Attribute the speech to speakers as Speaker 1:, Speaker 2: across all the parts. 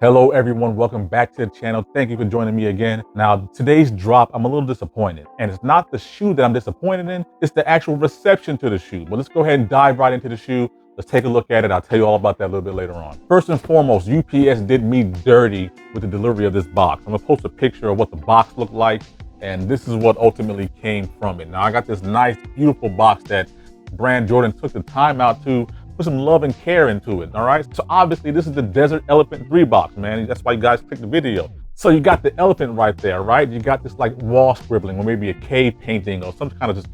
Speaker 1: Hello everyone, welcome back to the channel. Thank you for joining me again. Now, today's drop, I'm a little disappointed. And it's not the shoe that I'm disappointed in, it's the actual reception to the shoe. But let's go ahead and dive right into the shoe. Let's take a look at it. I'll tell you all about that a little bit later on. First and foremost, UPS did me dirty with the delivery of this box. I'm gonna post a picture of what the box looked like, and this is what ultimately came from it. Now, I got this nice, beautiful box that Brand Jordan took the time out to put some love and care into it, all right? So obviously this is the Desert Elephant 3 box, man. That's why you guys clicked the video. So you got the elephant right there, right? You got this like wall scribbling or maybe a cave painting or some kind of just,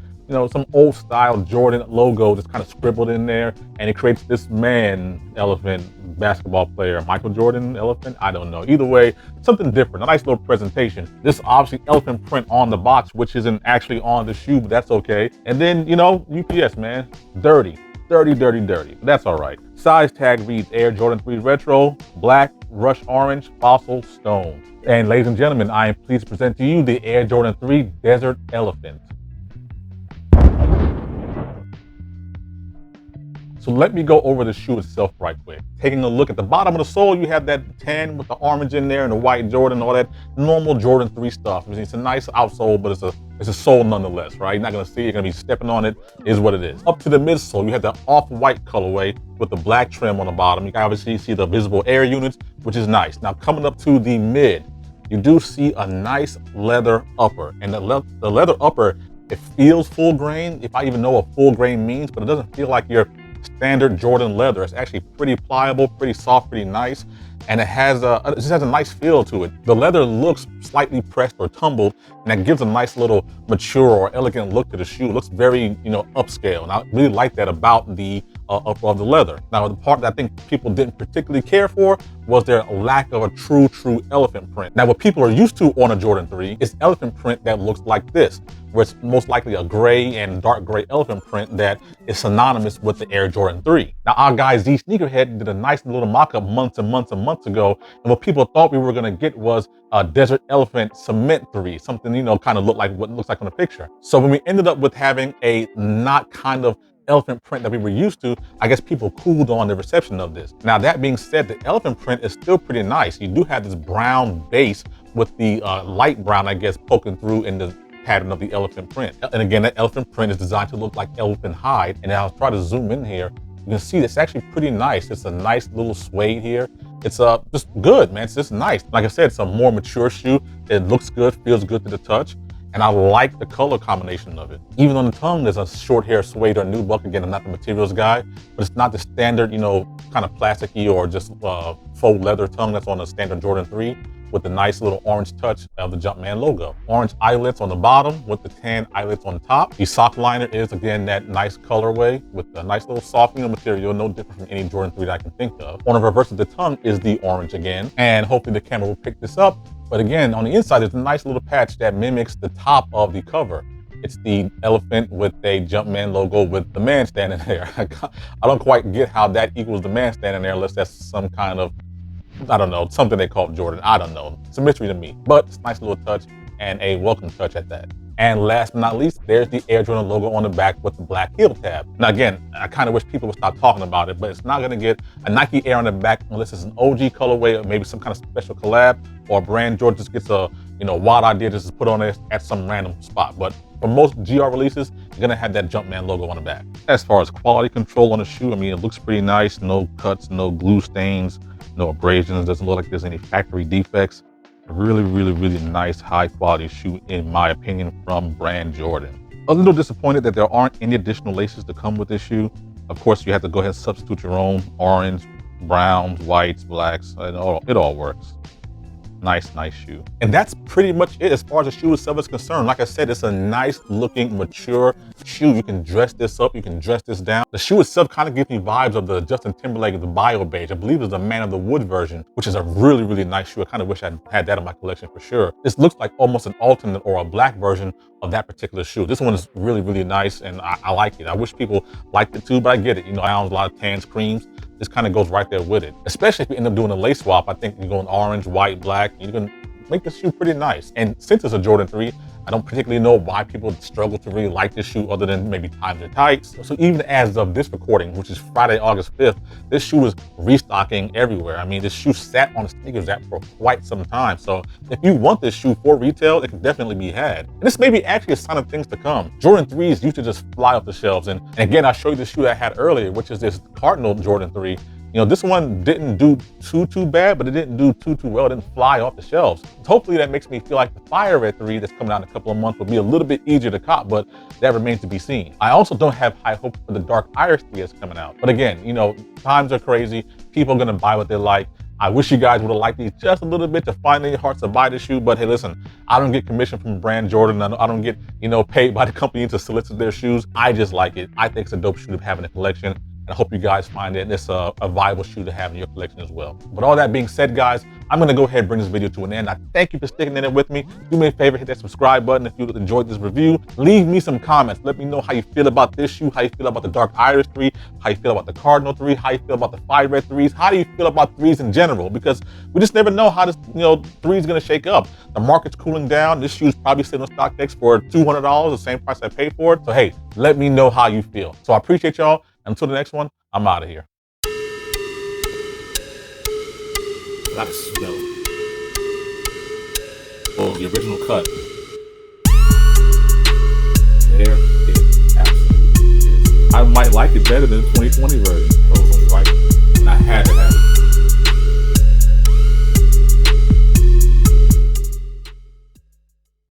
Speaker 1: some old style Jordan logo just kind of scribbled in there. And it creates this man elephant basketball player, Michael Jordan elephant, I don't know. Either way, something different, a nice little presentation. This obviously elephant print on the box, which isn't actually on the shoe, but that's okay. And then, UPS, man, dirty. Dirty. But that's all right. Size tag reads Air Jordan 3 Retro, black, rush orange, fossil stone. And ladies and gentlemen, I am pleased to present to you the Air Jordan 3 Desert Elephant. So let me go over the shoe itself right quick. Taking a look at the bottom of the sole, you have that tan with the orange in there and the white Jordan, all that normal Jordan 3 stuff. It's a nice outsole, but it's a sole nonetheless, right? You're not gonna see it, you're gonna be stepping on it, is what it is. Up to the midsole, you have the off-white colorway with the black trim on the bottom. You can obviously see the visible air units, which is nice. Now coming up to the mid, you do see a nice leather upper. And the leather upper, it feels full grain, if I even know what full grain means, but it doesn't feel like your standard Jordan leather. It's actually pretty pliable, pretty soft, pretty nice, and it just has a nice feel to it. The leather looks slightly pressed or tumbled, and that gives a nice little mature or elegant look to the shoe. It looks very, upscale, and I really like that about the upper of the leather. Now, the part that I think people didn't particularly care for was their lack of a true elephant print. Now, what people are used to on a Jordan 3 is elephant print that looks like this, where it's most likely a gray and dark gray elephant print that is synonymous with the Air Jordan 3. Now, our guy Z Sneakerhead did a nice little mock-up months ago, and what people thought we were gonna get was a Desert Elephant Cement 3, something, kind of look like what it looks like on the picture. So when we ended up with having a not kind of elephant print that we were used to, I guess people cooled on the reception of this. Now, that being said, the elephant print is still pretty nice. You do have this brown base with the light brown, I guess, poking through in the pattern of the elephant print. And again, that elephant print is designed to look like elephant hide. And I'll try to zoom in here. You can see it's actually pretty nice. It's a nice little suede here. It's just good, man. It's just nice. Like I said, it's a more mature shoe. It looks good, feels good to the touch. And I like the color combination of it. Even on the tongue, there's a short hair suede or nubuck. Again, I'm not the materials guy, but it's not the standard, kind of plasticky or just faux leather tongue that's on a standard Jordan 3 with the nice little orange touch of the Jumpman logo. Orange eyelets on the bottom with the tan eyelets on top. The sock liner is, again, that nice colorway with a nice little soft material, no different from any Jordan 3 that I can think of. On the reverse of the tongue is the orange again, and hopefully the camera will pick this up. But again, on the inside, there's a nice little patch that mimics the top of the cover. It's the elephant with a Jumpman logo with the man standing there. I don't quite get how that equals the man standing there unless that's some kind of, I don't know, something they call Jordan. I don't know. It's a mystery to me, but it's a nice little touch and a welcome touch at that. And last but not least, there's the Air Jordan logo on the back with the black heel tab. Now again, I kind of wish people would stop talking about it, but it's not gonna get a Nike Air on the back unless it's an OG colorway or maybe some kind of special collab, or Brand Jordan just gets a wild idea just to put on it at some random spot. But for most GR releases, you're gonna have that Jumpman logo on the back. As far as quality control on the shoe, it looks pretty nice. No cuts, no glue stains, no abrasions. Doesn't look like there's any factory defects. A really nice, high quality shoe, in my opinion, from Brand Jordan. A little disappointed that there aren't any additional laces to come with this shoe. Of course, you have to go ahead and substitute your own orange, browns, whites, blacks. It all works. Nice shoe. And that's pretty much it as far as the shoe itself is concerned. Like I said, it's a nice looking, mature shoe. You can dress this up, you can dress this down. The shoe itself kind of gives me vibes of the Justin Timberlake, the Bio Beige. I believe it's the Man of the Wood version, which is a really nice shoe. I kind of wish I had that in my collection for sure. This looks like almost an alternate or a black version of that particular shoe. This one is really nice, and I like it. I wish people liked it too, but I get it. I own a lot of tans, creams. This kind of goes right there with it. Especially if you end up doing a lace swap. I think you're going orange, white, black. You can make the shoe pretty nice. And since it's a Jordan 3, I don't particularly know why people struggle to really like this shoe other than maybe times are tight. So even as of this recording, which is Friday, August 5th, this shoe is restocking everywhere. I mean, this shoe sat on the sneakers app for quite some time. So if you want this shoe for retail, it can definitely be had. And this may be actually a sign of things to come. Jordan 3s used to just fly off the shelves. And again, I showed you the shoe I had earlier, which is this Cardinal Jordan 3. You know, this one didn't do too bad, but it didn't do too well. It didn't fly off the shelves. So hopefully that makes me feel like the Fire Red 3 that's coming out in a couple of months will be a little bit easier to cop, but that remains to be seen. I also don't have high hopes for the Dark Iris 3 that's coming out. But again, you know, times are crazy. People are gonna buy what they like. I wish you guys would have liked these just a little bit to find in your hearts to buy the shoe, but hey, listen, I don't get commission from brand Jordan. I don't get, you know, paid by the company to solicit their shoes. I just like it. I think it's a dope shoe to have in a collection. And I hope you guys find it. It's a viable shoe to have in your collection as well. But all that being said, guys, I'm gonna go ahead and bring this video to an end. I thank you for sticking in it with me. Do me a favor, hit that subscribe button if you enjoyed this review. Leave me some comments. Let me know how you feel about this shoe, how you feel about the Dark Iris 3, how you feel about the Cardinal 3, how you feel about the Fire Red 3s, how do you feel about 3s in general? Because we just never know how this, 3 is gonna shake up. The market's cooling down. This shoe is probably sitting on StockX for $200, the same price I paid for it. So hey, let me know how you feel. So I appreciate y'all. Until the next one, I'm out of here. That's smell. Oh, the original cut. There it absolutely is. I might like it better than the 2020 version. So, right? And I had to have it.